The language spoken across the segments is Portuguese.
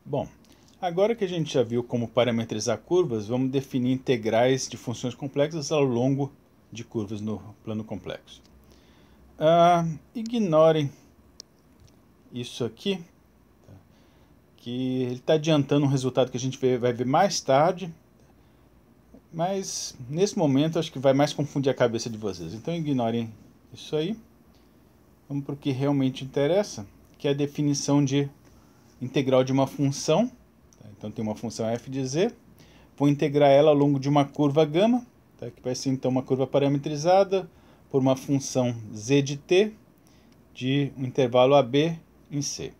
Bom, agora que a gente já viu como parametrizar curvas, vamos definir integrais de funções complexas ao longo de curvas no plano complexo. Ignorem isso aqui, que ele está adiantando um resultado que a gente vai ver mais tarde, mas nesse momento acho que vai mais confundir a cabeça de vocês. Então ignorem isso aí. Vamos para o que realmente interessa, que é a definição de integral de uma função. Então tem uma função f de z, vou integrar ela ao longo de uma curva gama, que vai ser então uma curva parametrizada por uma função z de t de um intervalo AB em C.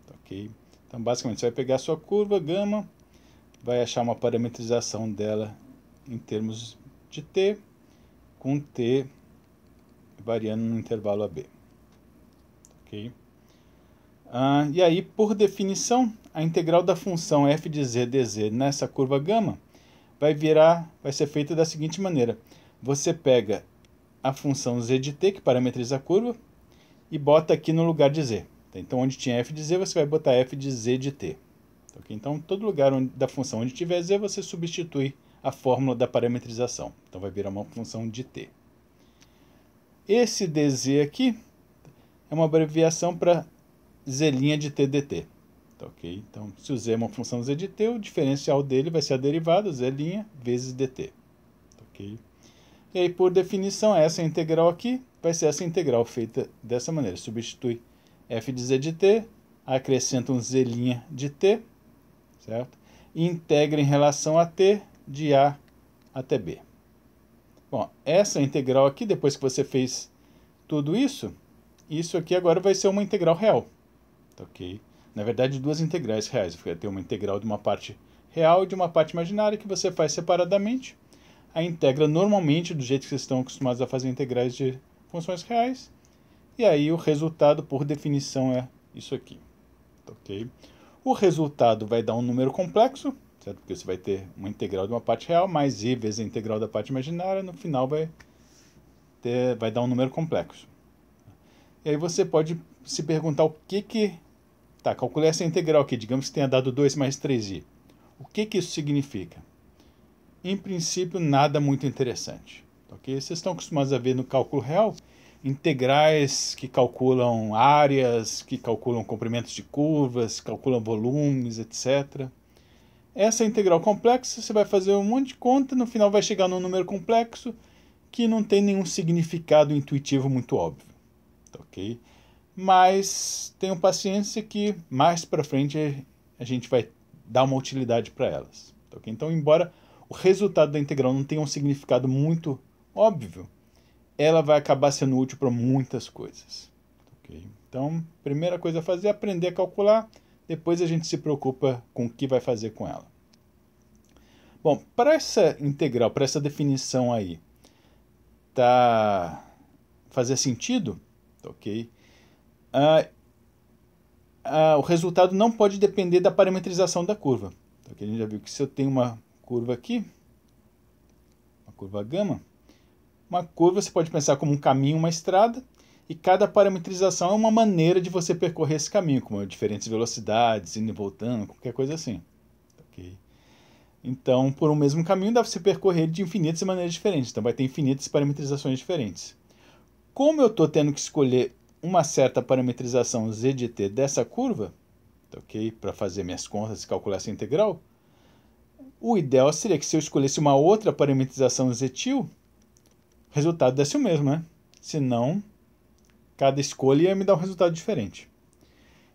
Ok? Então basicamente você vai pegar a sua curva gama, vai achar uma parametrização dela em termos de t, com t variando no intervalo AB. Ok? E aí, por definição, a integral da função f de z dz nessa curva gama vai ser feita da seguinte maneira. Você pega a função z de t, que parametriza a curva, e bota aqui no lugar de z. Então, onde tinha f de z, você vai botar f de z de t. Okay? Então, todo lugar da função onde tiver z, você substitui a fórmula da parametrização. Então, vai virar uma função de t. Esse dz aqui é uma abreviação para z' de t dt. Okay? Então, se o z é uma função z de t, o diferencial dele vai ser a derivada, z' vezes dt. Okay? E aí, por definição, essa integral aqui vai ser essa integral feita dessa maneira. Substitui f de z de t, acrescenta um z' de t, certo? E integra em relação a t de a até b. Bom, essa integral aqui, depois que você fez tudo isso aqui agora vai ser uma integral real. Ok? Na verdade, duas integrais reais. Vai ter uma integral de uma parte real e de uma parte imaginária que você faz separadamente. A integra normalmente do jeito que vocês estão acostumados a fazer integrais de funções reais. E aí o resultado, por definição, é isso aqui. Ok? O resultado vai dar um número complexo, certo? Porque você vai ter uma integral de uma parte real mais i vezes a integral da parte imaginária. No final vai dar um número complexo. E aí você pode se perguntar o que... Tá, calculei essa integral aqui, digamos que tenha dado 2 mais 3i. O que isso significa? Em princípio, nada muito interessante. Okay? Vocês estão acostumados a ver no cálculo real integrais que calculam áreas, que calculam comprimentos de curvas, calculam volumes, etc. Essa integral complexa, você vai fazer um monte de conta, no final vai chegar num número complexo que não tem nenhum significado intuitivo muito óbvio. Ok? Mas tenham paciência que mais para frente a gente vai dar uma utilidade para elas. Okay? Então, embora o resultado da integral não tenha um significado muito óbvio, ela vai acabar sendo útil para muitas coisas. Okay? Então, a primeira coisa a fazer é aprender a calcular, depois a gente se preocupa com o que vai fazer com ela. Bom, para essa integral, para essa definição aí, fazer sentido, ok? O resultado não pode depender da parametrização da curva. Então, aqui a gente já viu que se eu tenho uma curva aqui, uma curva gama, uma curva você pode pensar como um caminho, uma estrada, e cada parametrização é uma maneira de você percorrer esse caminho, como diferentes velocidades, indo e voltando, qualquer coisa assim. Okay? Então, por um mesmo caminho, dá para você percorrer de infinitas maneiras diferentes. Então, vai ter infinitas parametrizações diferentes. Como eu estou tendo que escolher uma certa parametrização z de t dessa curva, ok, para fazer minhas contas e calcular essa integral, o ideal seria que se eu escolhesse uma outra parametrização z-til, o resultado desse o mesmo, né? Senão, cada escolha ia me dar um resultado diferente.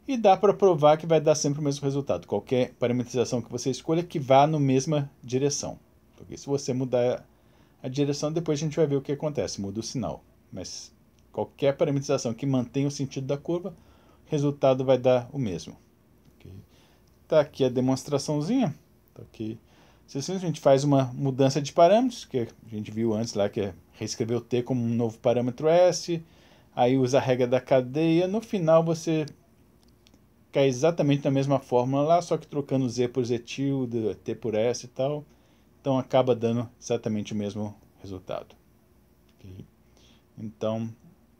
E dá para provar que vai dar sempre o mesmo resultado. Qualquer parametrização que você escolha que vá na mesma direção. Porque se você mudar a direção, depois a gente vai ver o que acontece, muda o sinal. Mas qualquer parametrização que mantenha o sentido da curva, o resultado vai dar o mesmo. Tá aqui a demonstraçãozinha. Tá aqui. Se assim, a gente faz uma mudança de parâmetros, que a gente viu antes lá, que é reescrever o t como um novo parâmetro s, aí usa a regra da cadeia, no final você cai exatamente na mesma fórmula lá, só que trocando z por z-til, t por s e tal, então acaba dando exatamente o mesmo resultado. Okay? Então,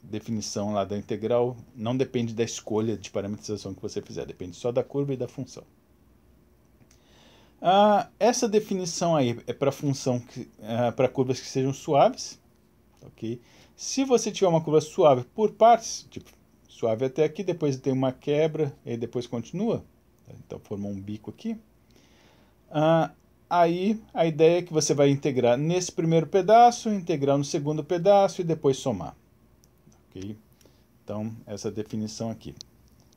definição lá da integral não depende da escolha de parametrização que você fizer, depende só da curva e da função. Essa definição aí é para função para curvas que sejam suaves, ok? Se você tiver uma curva suave por partes, tipo suave até aqui, depois tem uma quebra e depois continua, tá? Então formou um bico aqui. Aí a ideia é que você vai integrar nesse primeiro pedaço, integrar no segundo pedaço e depois somar, ok? Então essa definição aqui.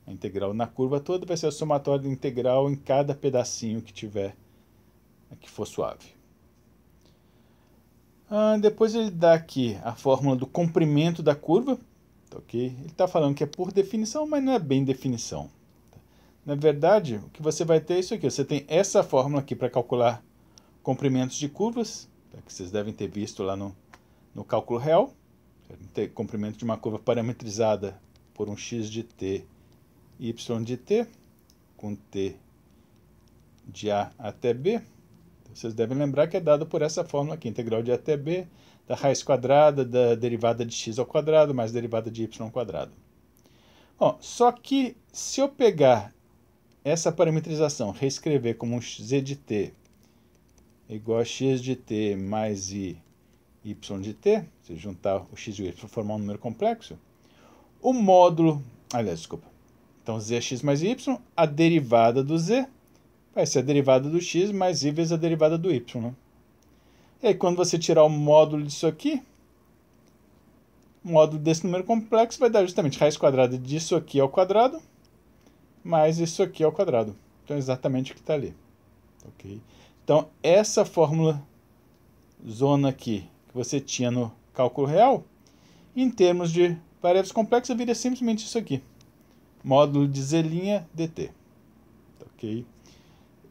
A integral na curva toda vai ser a somatória da integral em cada pedacinho que tiver, que for suave. Depois ele dá aqui a fórmula do comprimento da curva, ok? Ele está falando que é por definição, mas não é bem definição. Na verdade, o que você vai ter é isso aqui. Você tem essa fórmula aqui para calcular comprimentos de curvas, tá? Que vocês devem ter visto lá no cálculo real. Comprimento de uma curva parametrizada por um x de t, y de t, com t de a até b. Vocês devem lembrar que é dado por essa fórmula aqui, integral de a até b, da raiz quadrada da derivada de x ao quadrado mais derivada de y ao quadrado. Bom, só que se eu pegar essa parametrização, reescrever como z de t igual a x de t mais y de t, se juntar o x e o y para formar um número complexo, o módulo, aliás, desculpa, então zx mais y, a derivada do z vai ser a derivada do x mais y vezes a derivada do y, né? E aí, quando você tirar o módulo disso aqui, o módulo desse número complexo vai dar justamente raiz quadrada disso aqui ao quadrado, mais isso aqui ao quadrado. Então, é exatamente o que está ali. Okay? Então, essa fórmula zona aqui, que você tinha no cálculo real, em termos de variáveis complexas, vira simplesmente isso aqui. Módulo de z' dt. Ok?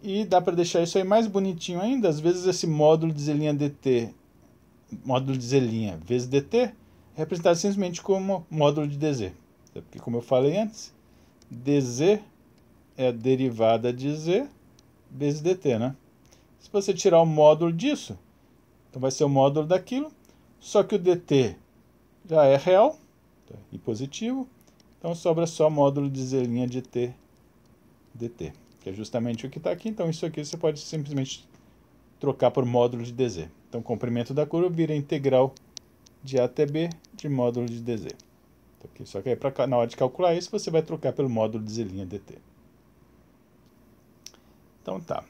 E dá para deixar isso aí mais bonitinho ainda. Às vezes esse módulo de z' dt, módulo de z' vezes dt, é representado simplesmente como módulo de dz. Porque, como eu falei antes, dz é a derivada de z vezes dt, né? Se você tirar o módulo disso, então vai ser o módulo daquilo, só que o dt já é real, tá? E positivo, então sobra só módulo de z' de t dt, que é justamente o que está aqui. Então isso aqui você pode simplesmente trocar por módulo de dz. Então o comprimento da curva vira integral de a até b de módulo de dz. Okay? Só que aí, na hora de calcular isso, você vai trocar pelo módulo de z' dt. Então tá.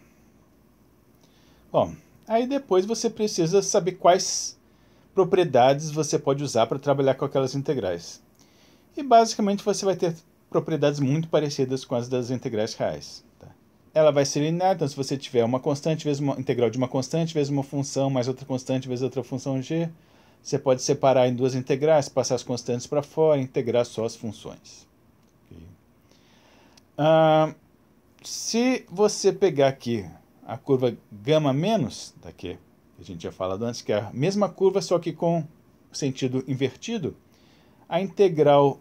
Bom, aí depois você precisa saber quais propriedades você pode usar para trabalhar com aquelas integrais. E basicamente você vai ter propriedades muito parecidas com as das integrais reais. Tá? Ela vai ser linear, então se você tiver uma constante vezes uma integral de uma constante vezes uma função mais outra constante vezes outra função g, você pode separar em duas integrais, passar as constantes para fora e integrar só as funções. Okay. Se você pegar aqui a curva gama menos, daqui a gente já falado antes, que é a mesma curva, só que com sentido invertido, a integral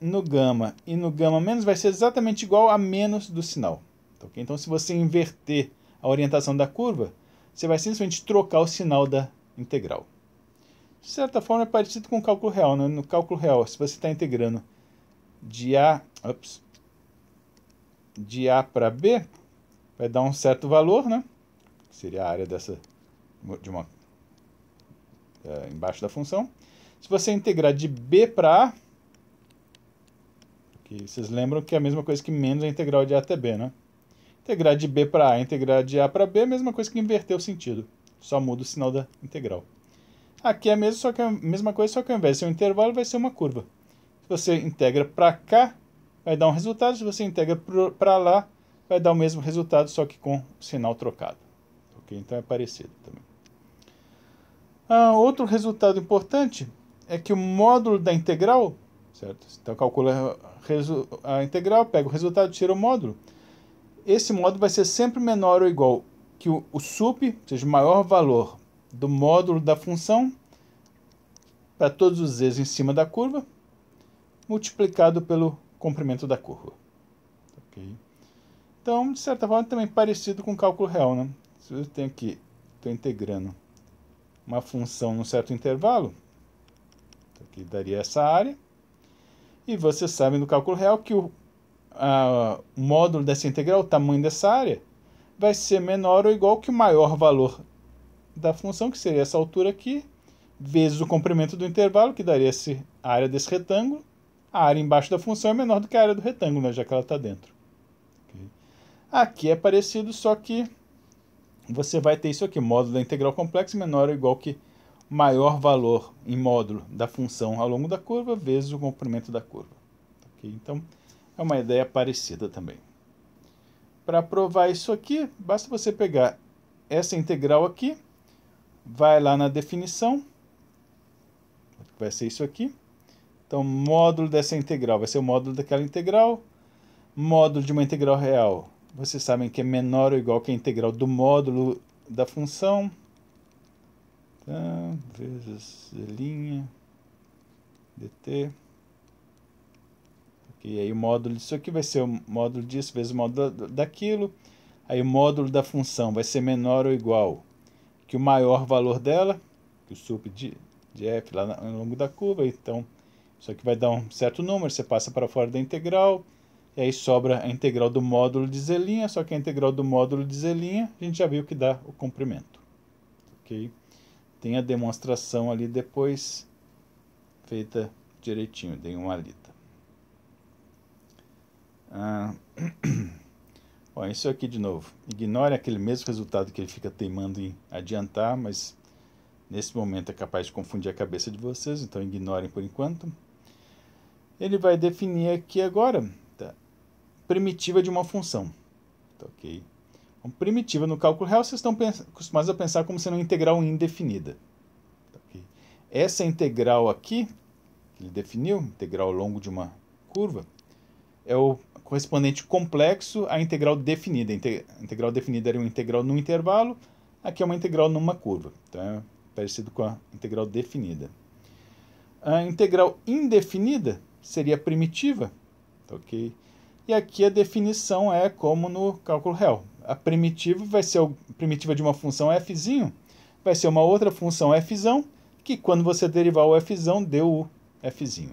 no gama e no gama menos vai ser exatamente igual a menos do sinal. Okay? Então, se você inverter a orientação da curva, você vai simplesmente trocar o sinal da integral. De certa forma, é parecido com o cálculo real. Né? No cálculo real, se você está integrando de A para B, vai dar um certo valor, né? Que seria a área embaixo da função. Se você integrar de B para A, que vocês lembram que é a mesma coisa que menos a integral de A até B, né? Integrar de B para A, integrar de A para B é a mesma coisa que inverter o sentido. Só muda o sinal da integral. Aqui é a mesma coisa, só que ao invés de ser um intervalo, vai ser uma curva. Se você integra para cá, vai dar um resultado. Se você integra para lá, vai dar o mesmo resultado, só que com o sinal trocado. Okay? Então é parecido também. Outro resultado importante é que o módulo da integral, certo? Então calcula a integral, pega o resultado, tira o módulo. Esse módulo vai ser sempre menor ou igual que o sup, ou seja, o maior valor do módulo da função para todos os z's em cima da curva, multiplicado pelo comprimento da curva. Okay? Então, de certa forma, também parecido com o cálculo real. Né? Se eu tenho aqui, estou integrando uma função num certo intervalo, aqui daria essa área, e vocês sabem do cálculo real que o módulo dessa integral, o tamanho dessa área, vai ser menor ou igual que o maior valor da função, que seria essa altura aqui, vezes o comprimento do intervalo, que daria a área desse retângulo. A área embaixo da função é menor do que a área do retângulo, né, já que ela está dentro. Okay. Aqui é parecido, só que você vai ter isso aqui, módulo da integral complexa menor ou igual que maior valor em módulo da função ao longo da curva vezes o comprimento da curva. Okay? Então, é uma ideia parecida também. Para provar isso aqui, basta você pegar essa integral aqui, vai lá na definição, vai ser isso aqui. Então, módulo dessa integral vai ser o módulo daquela integral. Módulo de uma integral real, vocês sabem que é menor ou igual que a integral do módulo da função. Tá, vezes z' dt. E aí o módulo disso aqui vai ser o módulo disso vezes o módulo daquilo. Aí o módulo da função vai ser menor ou igual que o maior valor dela, que o sup de f lá ao longo da curva. Então, isso aqui vai dar um certo número, você passa para fora da integral. E aí sobra a integral do módulo de z', só que a integral do módulo de z' a gente já viu que dá o comprimento. Ok? Tem a demonstração ali depois feita direitinho, dei uma lida. Bom, isso aqui de novo. Ignore aquele mesmo resultado que ele fica teimando em adiantar, mas nesse momento é capaz de confundir a cabeça de vocês, então ignorem por enquanto. Ele vai definir aqui agora primitiva de uma função. Tá, ok? Então, primitiva no cálculo real, vocês estão acostumados a pensar como sendo uma integral indefinida. Tá, okay? Essa integral aqui, que ele definiu, integral ao longo de uma curva, é o correspondente complexo à integral definida. A integral definida era uma integral num intervalo, aqui é uma integral numa curva. Então é parecido com a integral definida. A integral indefinida seria primitiva. Tá, ok? E aqui a definição é como no cálculo real. A primitiva vai ser a primitiva de uma função f, vai ser uma outra função f, que quando você derivar o f, deu o f.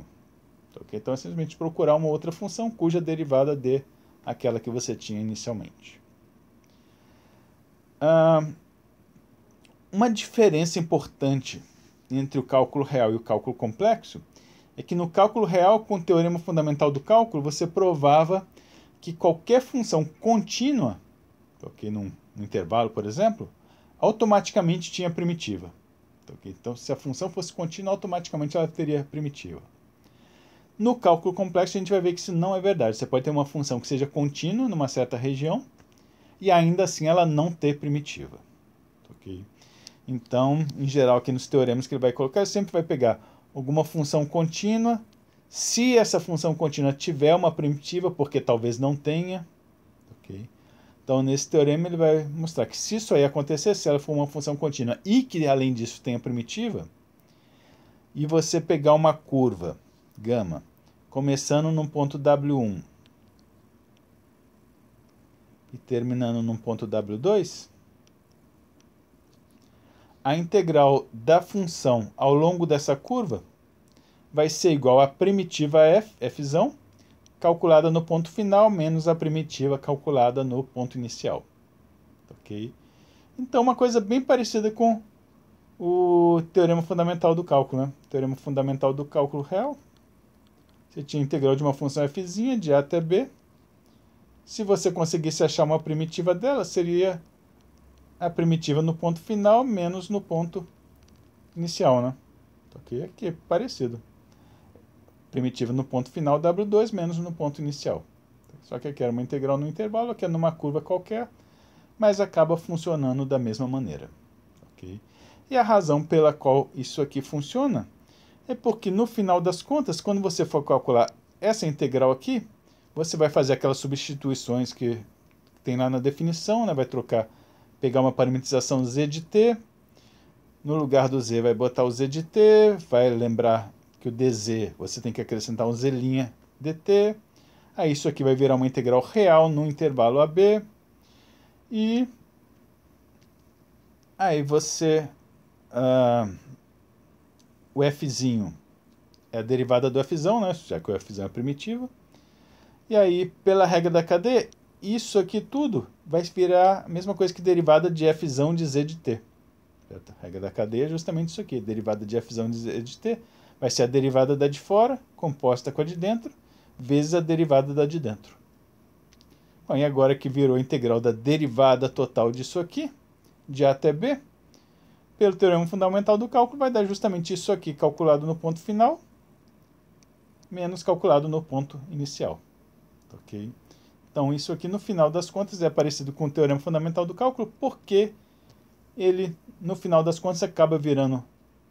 Okay? Então é simplesmente procurar uma outra função cuja derivada dê aquela que você tinha inicialmente. Uma diferença importante entre o cálculo real e o cálculo complexo é que no cálculo real, com o teorema fundamental do cálculo, você provava que qualquer função contínua, okay, num intervalo, por exemplo, automaticamente tinha primitiva. Okay? Então, se a função fosse contínua, automaticamente ela teria primitiva. No cálculo complexo, a gente vai ver que isso não é verdade. Você pode ter uma função que seja contínua numa certa região e ainda assim ela não ter primitiva. Okay? Então, em geral, aqui nos teoremas que ele vai colocar, ele sempre vai pegar alguma função contínua. Se essa função contínua tiver uma primitiva, porque talvez não tenha. Okay? Então, nesse teorema, ele vai mostrar que se isso aí acontecer, se ela for uma função contínua e que, além disso, tenha primitiva, e você pegar uma curva, gama, começando num ponto W1 e terminando num ponto W2, a integral da função ao longo dessa curva vai ser igual à primitiva f, calculada no ponto final, menos a primitiva calculada no ponto inicial. Ok? Então, uma coisa bem parecida com o teorema fundamental do cálculo. Né? Teorema fundamental do cálculo real. Você tinha a integral de uma função f de a até b. Se você conseguisse achar uma primitiva dela, seria a primitiva no ponto final menos no ponto inicial, né? Ok? Aqui é parecido. Primitiva no ponto final, W2 menos no ponto inicial. Só que aqui era uma integral no intervalo, aqui é numa curva qualquer, mas acaba funcionando da mesma maneira. Ok? E a razão pela qual isso aqui funciona é porque no final das contas, quando você for calcular essa integral aqui, você vai fazer aquelas substituições que tem lá na definição, né? Vai pegar uma parametrização z de t, no lugar do z vai botar o z de t, vai lembrar que o dz você tem que acrescentar um z' dt, aí isso aqui vai virar uma integral real no intervalo AB, e aí você, o f é a derivada do f, né, já que o f é primitiva, e aí pela regra da cadeia, isso aqui tudo vai virar a mesma coisa que derivada de fzão de z de t. Certo? A regra da cadeia é justamente isso aqui. Derivada de fzão de z de t vai ser a derivada da de fora, composta com a de dentro, vezes a derivada da de dentro. Bom, e agora que virou a integral da derivada total disso aqui, de a até b, pelo teorema fundamental do cálculo, vai dar justamente isso aqui calculado no ponto final, menos calculado no ponto inicial. Ok? Então, isso aqui, no final das contas, é parecido com o teorema fundamental do cálculo, porque ele, no final das contas, acaba virando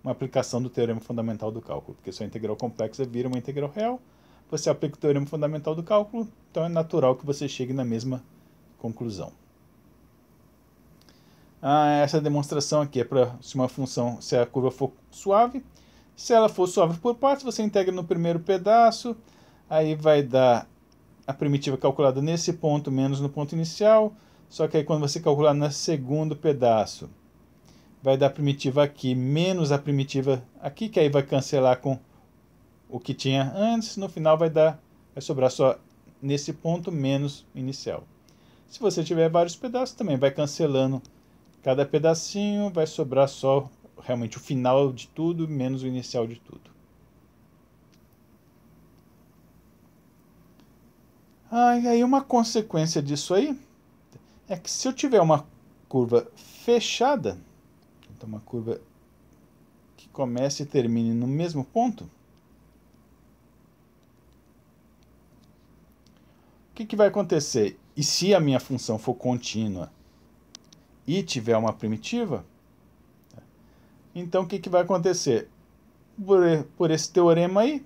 uma aplicação do teorema fundamental do cálculo, porque sua integral complexa vira uma integral real, você aplica o teorema fundamental do cálculo, então é natural que você chegue na mesma conclusão. Essa demonstração aqui é para se uma função, se a curva for suave. Se ela for suave por partes, você integra no primeiro pedaço, aí vai dar a primitiva calculada nesse ponto menos no ponto inicial, só que aí quando você calcular no segundo pedaço, vai dar a primitiva aqui menos a primitiva aqui, que aí vai cancelar com o que tinha antes, no final vai sobrar só nesse ponto menos inicial. Se você tiver vários pedaços, também vai cancelando cada pedacinho, vai sobrar só realmente o final de tudo menos o inicial de tudo. E aí uma consequência disso aí é que se eu tiver uma curva fechada, então uma curva que comece e termine no mesmo ponto, o que vai acontecer? E se a minha função for contínua e tiver uma primitiva, então o que vai acontecer? Por esse teorema aí,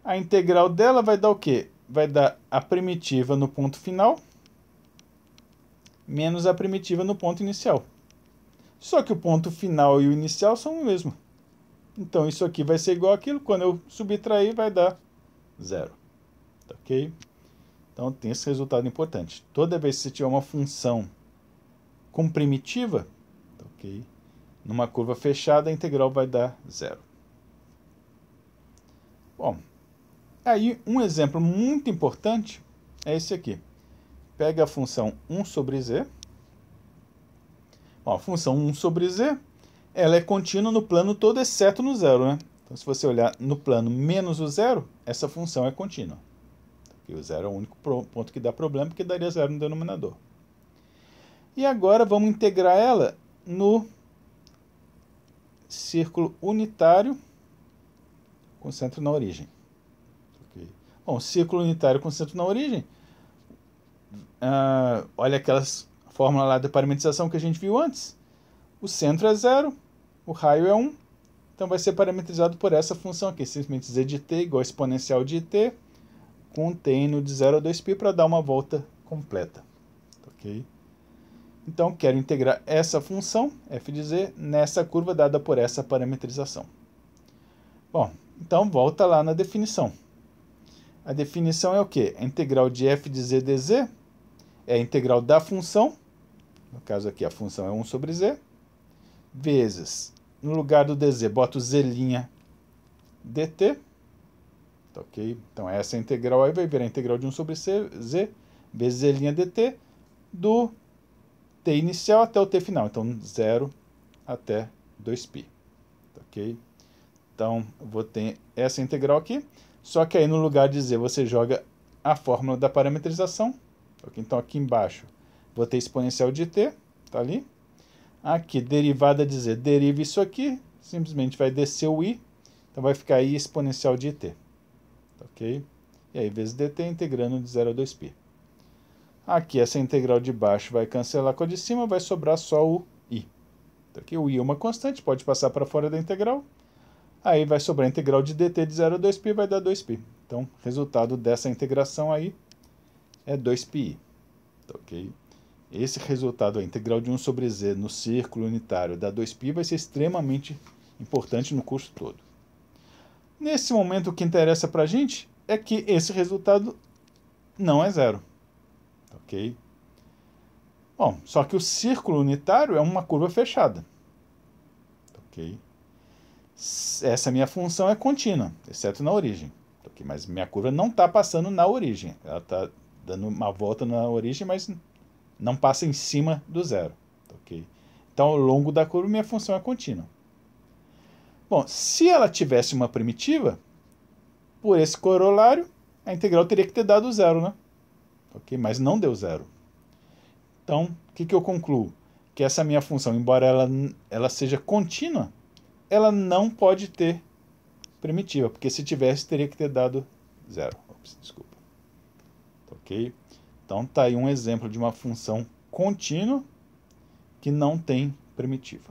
a integral dela vai dar o quê? Vai dar a primitiva no ponto final menos a primitiva no ponto inicial. Só que o ponto final e o inicial são o mesmo. Então isso aqui vai ser igual àquilo, quando eu subtrair vai dar zero. Tá, ok? Então tem esse resultado importante. Toda vez que você tiver uma função com primitiva, tá, ok? Numa curva fechada, a integral vai dar zero. Bom, aí um exemplo muito importante é esse aqui. Pega a função 1 sobre z. Bom, a função 1 sobre z, ela é contínua no plano todo, exceto no zero, né? Então, se você olhar no plano menos o zero, essa função é contínua. Porque o zero é o único ponto que dá problema, porque daria zero no denominador. E agora vamos integrar ela no círculo unitário com centro na origem. Okay. Bom, círculo unitário com centro na origem, olha aquelas fórmulas lá de parametrização que a gente viu antes. O centro é 0, o raio é 1, então vai ser parametrizado por essa função aqui, simplesmente z de t igual a exponencial de t, com t indo de 0 a 2π para dar uma volta completa. Ok? Então, quero integrar essa função, f de z, nessa curva dada por essa parametrização. Bom, então volta lá na definição. A definição é o quê? A integral de f de z dz é a integral da função, no caso aqui a função é 1 sobre z, vezes, no lugar do dz, boto z' dt, ok? Então essa integral aí vai virar a integral de 1 sobre z, vezes z' dt, do t inicial até o t final, então 0 até 2π, ok? Então, eu vou ter essa integral aqui, só que aí no lugar de z você joga a fórmula da parametrização, okay? Então aqui embaixo vou ter exponencial de t, tá ali. Aqui, derivada de z, deriva isso aqui, simplesmente vai descer o i, então vai ficar i exponencial de t, ok? E aí vezes dt integrando de 0 a 2π. Aqui essa integral de baixo vai cancelar com a de cima, vai sobrar só o i. Então, aqui o i é uma constante, pode passar para fora da integral. Aí vai sobrar a integral de dt de 0 a 2π, vai dar 2π. Então, resultado dessa integração aí é 2πi. Ok? Esse resultado, a integral de 1 sobre z no círculo unitário da 2π, vai ser extremamente importante no curso todo. Nesse momento, o que interessa para a gente é que esse resultado não é zero. Ok? Bom, só que o círculo unitário é uma curva fechada. Ok? Essa minha função é contínua, exceto na origem. Okay? Mas minha curva não está passando na origem. Ela está dando uma volta na origem, mas não passa em cima do zero. Okay? Então, ao longo da curva, minha função é contínua. Bom, se ela tivesse uma primitiva, por esse corolário, a integral teria que ter dado zero, né? Okay? Mas não deu zero. Então, o que eu concluo? Que essa minha função, embora ela seja contínua, ela não pode ter primitiva, porque se tivesse, teria que ter dado zero. Ops, desculpa. Ok? Então, tá aí um exemplo de uma função contínua que não tem primitiva.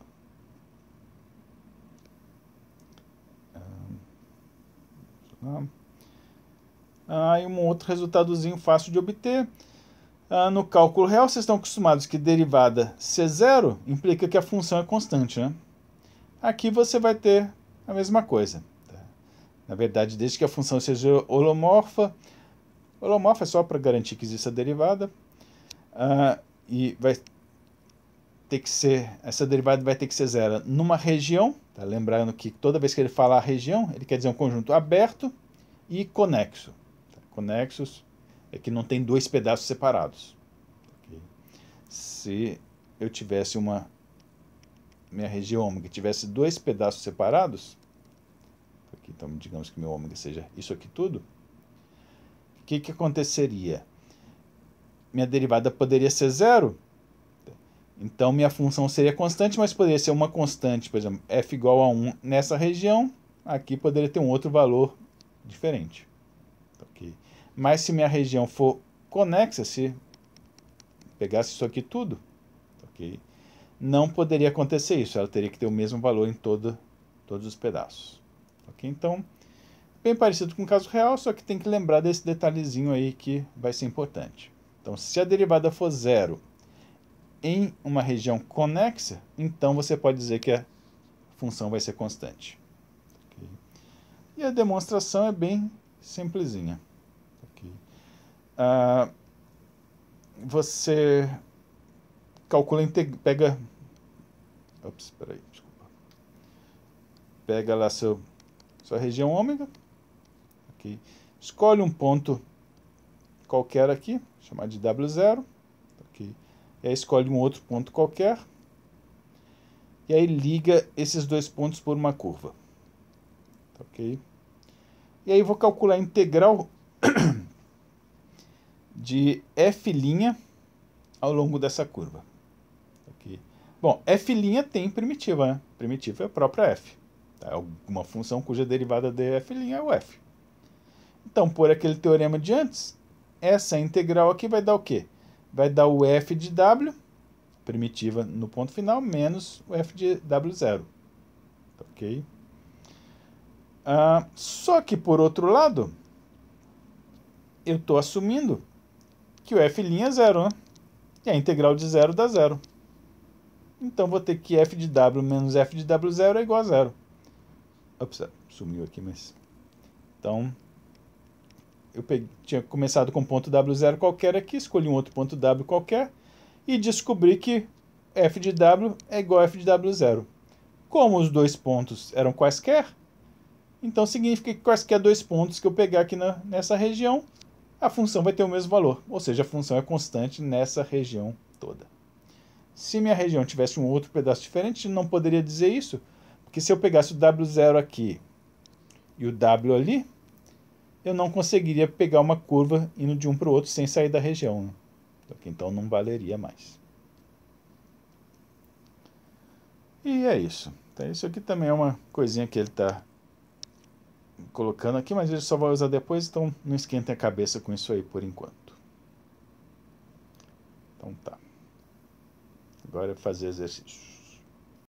E um outro resultadozinho fácil de obter. No cálculo real, vocês estão acostumados que derivada C0 implica que a função é constante, né? Aqui você vai ter a mesma coisa. Tá? Na verdade, desde que a função seja holomorfa é só para garantir que exista a derivada, e vai ter que ser, essa derivada vai ter que ser zero numa região, tá? Lembrando que toda vez que ele falar região, ele quer dizer um conjunto aberto e conexo. Tá? Conexos é que não tem dois pedaços separados. Okay? Se eu tivesse minha região ômega tivesse dois pedaços separados, aqui, então digamos que meu ômega seja isso aqui tudo, o que aconteceria? Minha derivada poderia ser zero, então minha função seria constante, mas poderia ser uma constante, por exemplo, f igual a 1 nessa região, aqui poderia ter um outro valor diferente. Okay? Mas se minha região for conexa, se pegasse isso aqui tudo, okay, não poderia acontecer isso. Ela teria que ter o mesmo valor em todos os pedaços. Okay? Então, bem parecido com o caso real, só que tem que lembrar desse detalhezinho aí que vai ser importante. Então, se a derivada for zero em uma região conexa, então você pode dizer que a função vai ser constante. Okay? E a demonstração é bem simplesinha. Okay? Você calcula, pega lá sua região ômega, okay? Escolhe um ponto qualquer aqui, chamar de W0, okay? E aí escolhe um outro ponto qualquer, e aí liga esses dois pontos por uma curva. Ok? E aí vou calcular a integral de f' ao longo dessa curva. Okay? Bom, f' tem primitiva, né? Primitiva é a própria f. Tá? Alguma função cuja derivada de f' é o f. Então, por aquele teorema de antes, essa integral aqui vai dar o quê? Vai dar o f de w, primitiva no ponto final, menos o f de w0. Ok? Só que, por outro lado, eu estou assumindo que o f' é zero, né? E a integral de zero dá zero. Então, vou ter que f de w menos f de w0 é igual a zero. Ops, sumiu aqui, mas... Então, eu tinha começado com um ponto w0 qualquer aqui, escolhi um outro ponto w qualquer e descobri que f de w é igual a f de w0. Como os dois pontos eram quaisquer, então significa que quaisquer dois pontos que eu pegar aqui nessa região, a função vai ter o mesmo valor. Ou seja, a função é constante nessa região toda. Se minha região tivesse um outro pedaço diferente, não poderia dizer isso, porque se eu pegasse o w0 aqui e o w ali, eu não conseguiria pegar uma curva indo de um para o outro sem sair da região. Né? Então não valeria mais. E é isso. Então, isso aqui também é uma coisinha que ele está colocando aqui, mas ele só vai usar depois, então não esquentem a cabeça com isso aí por enquanto. Então tá. Agora é fazer exercícios.